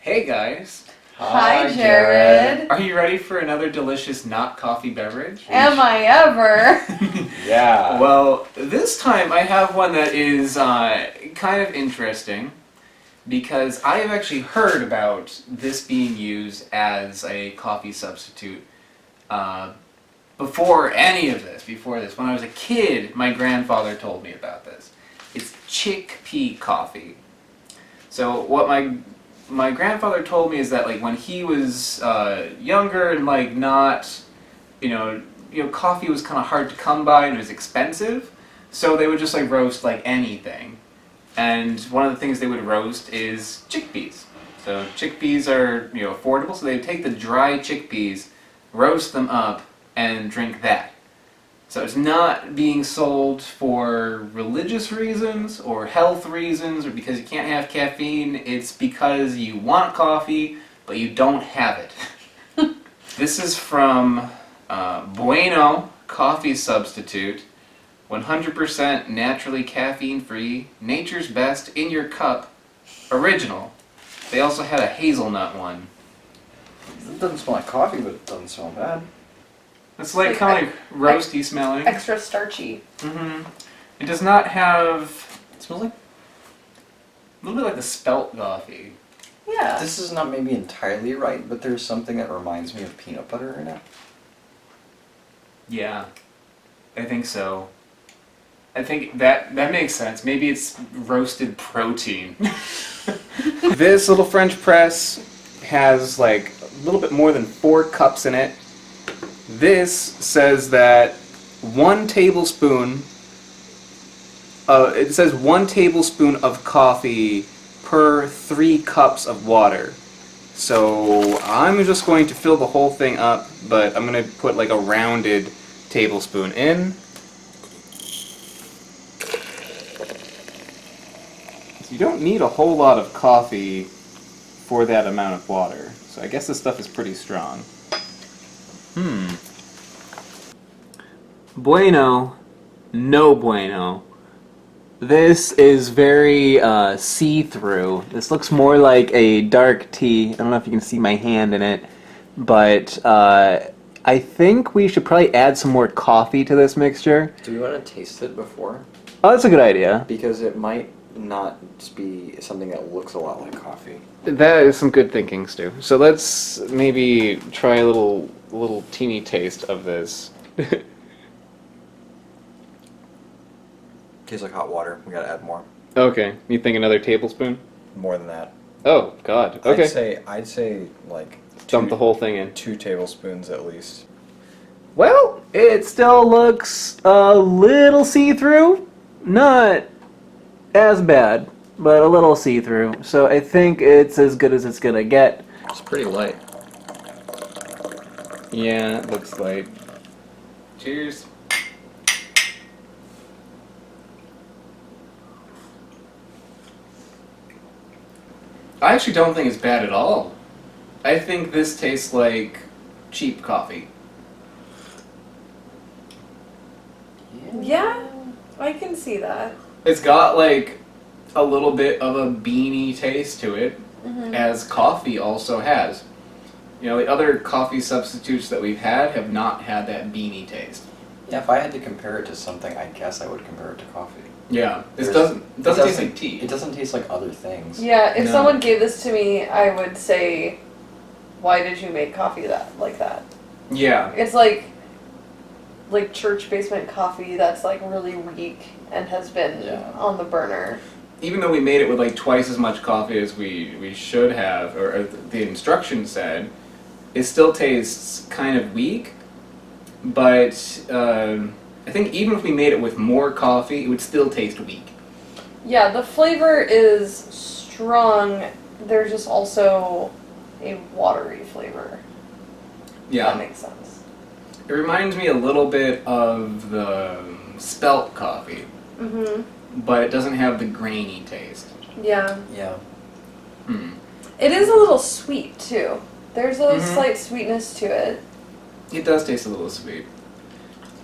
Hey guys! Hi, Jared. Are you ready for another delicious not coffee beverage? Am I ever? Yeah. Well, this time I have one that is kind of interesting because I have actually heard about this being used as a coffee substitute before any of this, before this. When I was a kid, my grandfather told me about this. It's chickpea coffee. So what my grandfather told me is that like when he was younger and like not, coffee was kind of hard to come by and it was expensive, so they would just like roast like anything. And one of the things they would roast is chickpeas. So chickpeas are affordable, so they take the dry chickpeas, roast them up, and drink that. So it's not being sold for religious reasons or health reasons or because you can't have caffeine. It's because you want coffee, but you don't have it. This is from Bueno Coffee Substitute. 100% naturally caffeine-free, nature's best, in your cup, original. They also had a hazelnut one. It doesn't smell like coffee, but it doesn't smell bad. It's like kind of like roasty smelling. Extra starchy. Mm-hmm. It does not have... It smells like... a little bit like the spelt coffee. Yeah. This is not maybe entirely right, but there's something that reminds me of peanut butter in it. Yeah. I think so. I think that makes sense. Maybe it's roasted protein. This little French press has like a little bit more than 4 cups in it. This says that 1 tablespoon, it says 1 tablespoon of coffee per 3 cups of water. So I'm just going to fill the whole thing up, but I'm going to put like a rounded tablespoon in. So you don't need a whole lot of coffee for that amount of water. So I guess this stuff is pretty strong. Bueno, no bueno. This is very see-through. This looks more like a dark tea. I don't know if you can see my hand in it, but I think we should probably add some more coffee to this mixture. Do we want to taste it before? Oh, that's a good idea. Because it might not be something that looks a lot like coffee. That is some good thinking, Stu. So let's maybe try a little teeny taste of this. Tastes like hot water. We gotta add more. Okay, you think another tablespoon? More than that. Oh God. Okay. I'd say like Dump the whole thing in. 2 tablespoons at least. Well, it still looks a little see-through. Not as bad, but a little see-through. So I think it's as good as it's gonna get. It's pretty light. Yeah, it looks light. Cheers. I actually don't think it's bad at all. I think this tastes like cheap coffee. Yeah, I can see that. It's got like a little bit of a beany taste to it, as coffee also has. The other coffee substitutes that we've had have not had that beany taste. Yeah, if I had to compare it to something, I guess I would compare it to coffee. Yeah, this doesn't taste like tea. It doesn't taste like other things. Yeah, if No. someone gave this to me, I would say, why did you make coffee like that? Yeah. It's like church basement coffee that's like really weak and has been on the burner. Even though we made it with like twice as much coffee as we should have, or the instructions said, it still tastes kind of weak. But I think even if we made it with more coffee, it would still taste weak. Yeah, the flavor is strong there's just also a watery flavor. Yeah. That makes sense. It reminds me a little bit of the spelt coffee, but it doesn't have the grainy taste. Yeah. Yeah. It is a little sweet, too. There's a slight sweetness to it. It does taste a little sweet.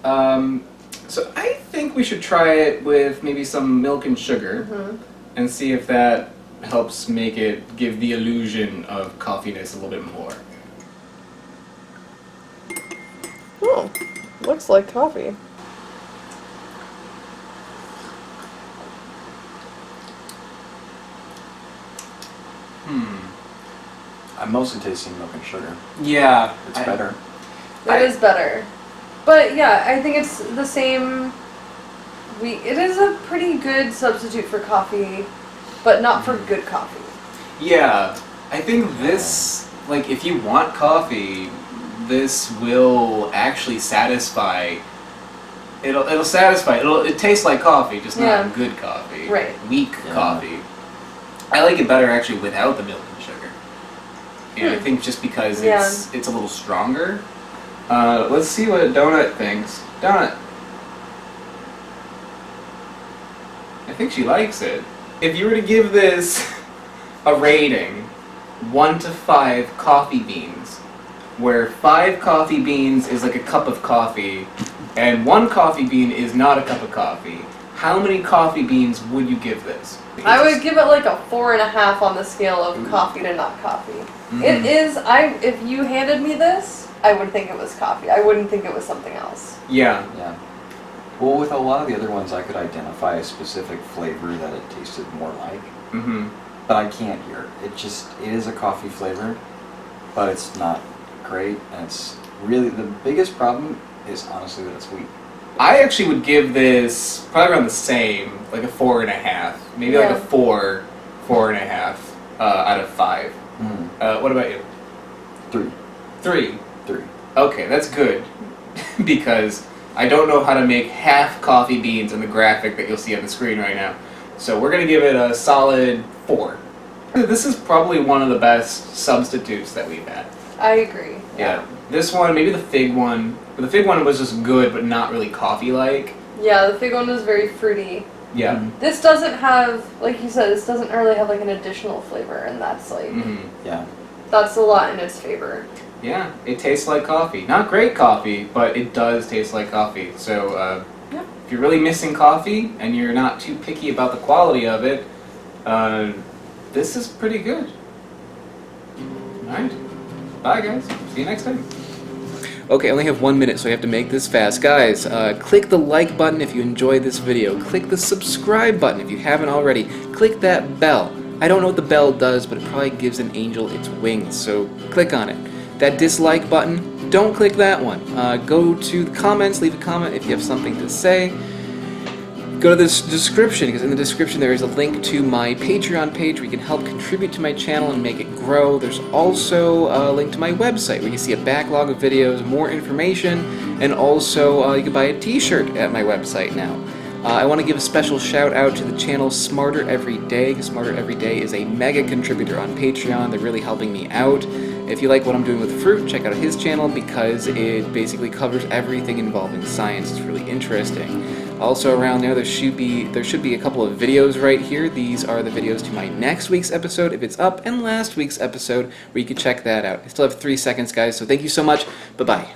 So I think we should try it with maybe some milk and sugar and see if that helps make it give the illusion of coffeeness a little bit more. Oh, looks like coffee. I'm mostly tasting milk and sugar. Yeah. It's better. It is better. But yeah, I think it's the same. It is a pretty good substitute for coffee, but not for good coffee. Yeah. I think this, like, if you want coffee, this will actually satisfy. It'll satisfy. It tastes like coffee, just not good coffee. Right. Weak coffee. I like it better actually without the milk and sugar. And I think just because it's a little stronger. Let's see what Donut thinks. Donut. I think she likes it. If you were to give this a rating, 1 to 5 coffee beans, where 5 coffee beans is like a cup of coffee, and 1 coffee bean is not a cup of coffee, how many coffee beans would you give this? I would give it like a 4.5 on the scale of coffee to not coffee. It is. If you handed me this, I would think it was coffee. I wouldn't think it was something else. Yeah. Yeah. Well, with a lot of the other ones, I could identify a specific flavor that it tasted more like. But I can't here. It is a coffee flavor, but it's not great, and it's really, the biggest problem is honestly that it's weak. I actually would give this probably around the same, like a 4.5, maybe like a 4.5 out of 5. What about you? 3. 3. 3. Okay, that's good because I don't know how to make half coffee beans in the graphic that you'll see on the screen right now. So we're gonna give it a solid 4. This is probably one of the best substitutes that we've had. I agree. Yeah. This one, maybe the fig one. The fig one was just good, but not really coffee-like. Yeah, the fig one is very fruity. Yeah. This doesn't have, like you said, this doesn't really have like an additional flavor, and that's like, Yeah. that's a lot in its favor. Yeah, it tastes like coffee. Not great coffee, but it does taste like coffee. So if you're really missing coffee and you're not too picky about the quality of it, this is pretty good. Alright. Bye, guys. See you next time. Okay, I only have 1 minute, so I have to make this fast. Guys, click the like button if you enjoyed this video. Click the subscribe button if you haven't already. Click that bell. I don't know what the bell does, but it probably gives an angel its wings, so click on it. That dislike button, don't click that one. Go to the comments, leave a comment if you have something to say. Go to this description, because in the description there is a link to my Patreon page where you can help contribute to my channel and make it grow. There's also a link to my website where you can see a backlog of videos, more information, and also you can buy a t-shirt at my website now. I want to give a special shout out to the channel Smarter Every Day, because Smarter Every Day is a mega contributor on Patreon. They're really helping me out. If you like what I'm doing with Fruit, check out his channel because it basically covers everything involving science. It's really interesting. Also around there, there should be a couple of videos right here. These are the videos to my next week's episode, if it's up, and last week's episode, where you can check that out. I still have 3 seconds, guys, so thank you so much. Bye-bye.